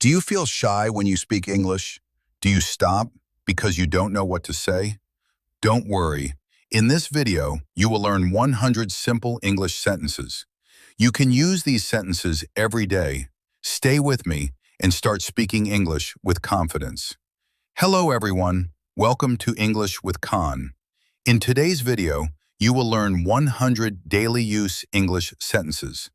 Do you feel shy when you speak English? Do you stop because you don't know what to say? Don't worry. In this video, you will learn 100 simple English sentences. You can use these sentences every day. Stay with me and start speaking English with confidence. Hello everyone. Welcome to English with Khan. In today's video, you will learn 100 daily use English sentences.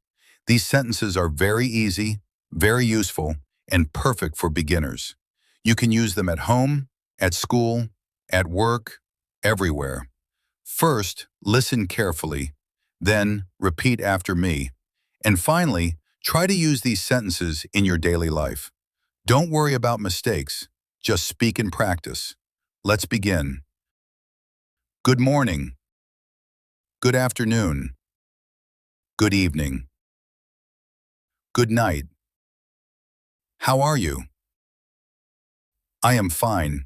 These sentences are very easy, very useful, and perfect for beginners. You can use them at home, at school, at work, everywhere. First, listen carefully. Then, repeat after me. And finally, try to use these sentences in your daily life. Don't worry about mistakes. Just speak and practice. Let's begin. Good morning. Good afternoon. Good evening. Good night. How are you? I am fine.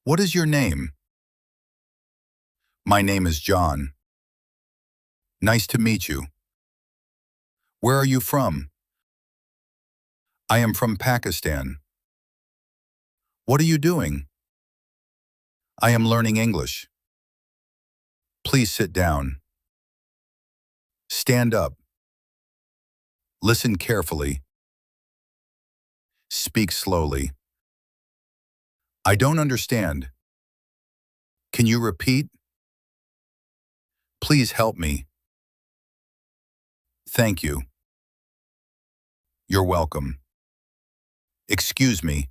What is your name? My name is John. Nice to meet you. Where are you from? I am from Pakistan. What are you doing? I am learning English. Please sit down. Stand up. Listen carefully. Speak slowly. I don't understand. Can you repeat? Please help me. Thank you. You're welcome. Excuse me.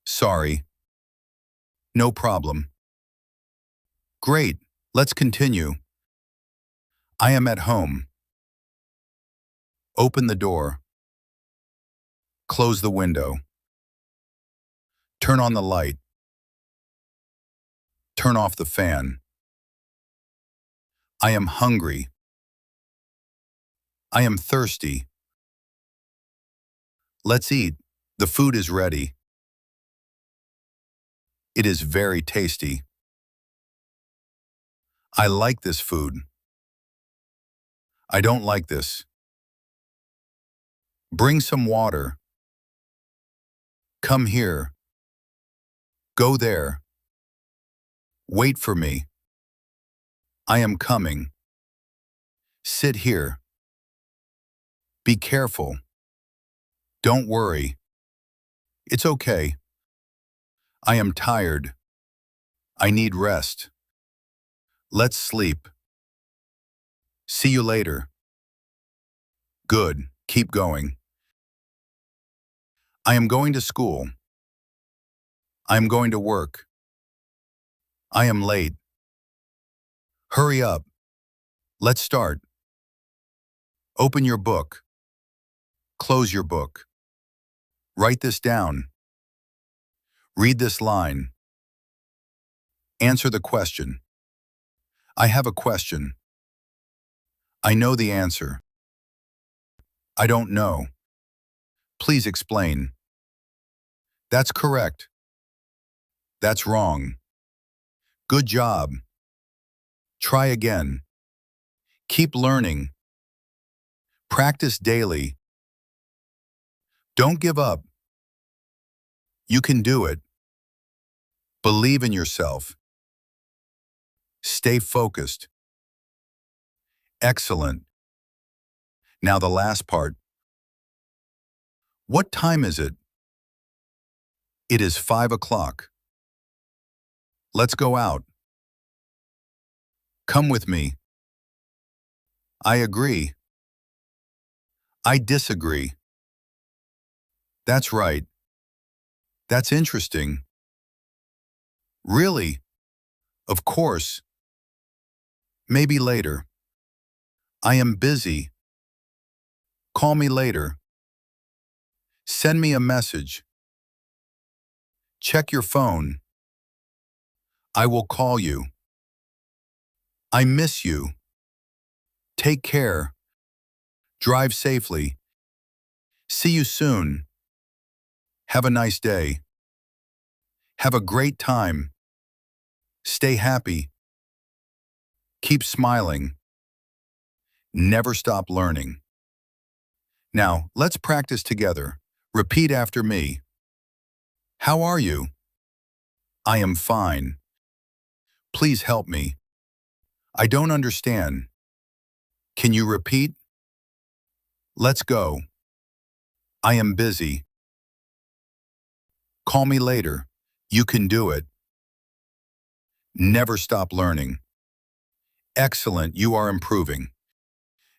Sorry. No problem. Great. Let's continue. I am at home. Open the door. Close the window. Turn on the light. Turn off the fan. I am hungry. I am thirsty. Let's eat. The food is ready. It is very tasty. I like this food. I don't like this. Bring some water. Come here. Go there. Wait for me. I am coming. Sit here. Be careful. Don't worry. It's okay. I am tired. I need rest. Let's sleep. See you later. Good. Keep going. I am going to school. I am going to work. I am late. Hurry up. Let's start. Open your book. Close your book. Write this down. Read this line. Answer the question. I have a question. I know the answer. I don't know. Please explain. That's correct. That's wrong. Good job. Try again. Keep learning. Practice daily. Don't give up. You can do it. Believe in yourself. Stay focused. Excellent. Now the last part. What time is it? It is 5 o'clock. Let's go out. Come with me. I agree. I disagree. That's right. That's interesting. Really? Of course. Maybe later. I am busy. Call me later. Send me a message. Check your phone. I will call you. I miss you. Take care. Drive safely. See you soon. Have a nice day. Have a great time. Stay happy. Keep smiling. Never stop learning. Now, let's practice together. Repeat after me. How are you? I am fine. Please help me. I don't understand. Can you repeat? Let's go. I am busy. Call me later. You can do it. Never stop learning. Excellent, you are improving.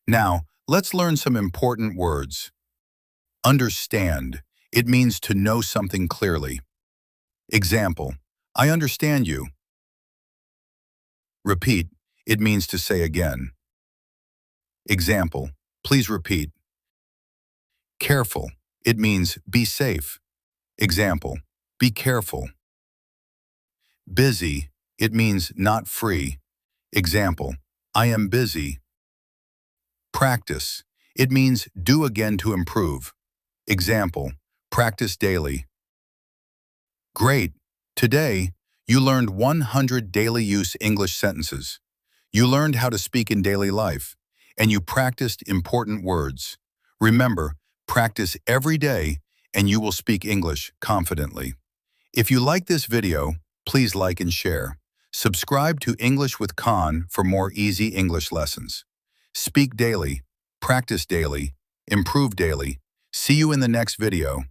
Now, let's learn some important words. Understand. It means to know something clearly. Example, I understand you. Repeat. It means to say again. Example, please repeat. Careful. It means be safe. Example, be careful. Busy. It means not free. Example, I am busy. Practice. It means do again to improve. Example, practice daily. Great! Today, you learned 100 daily use English sentences. You learned how to speak in daily life, and you practiced important words. Remember, practice every day, and you will speak English confidently. If you like this video, please like and share. Subscribe to English with Khan for more easy English lessons. Speak daily, practice daily, improve daily. See you in the next video.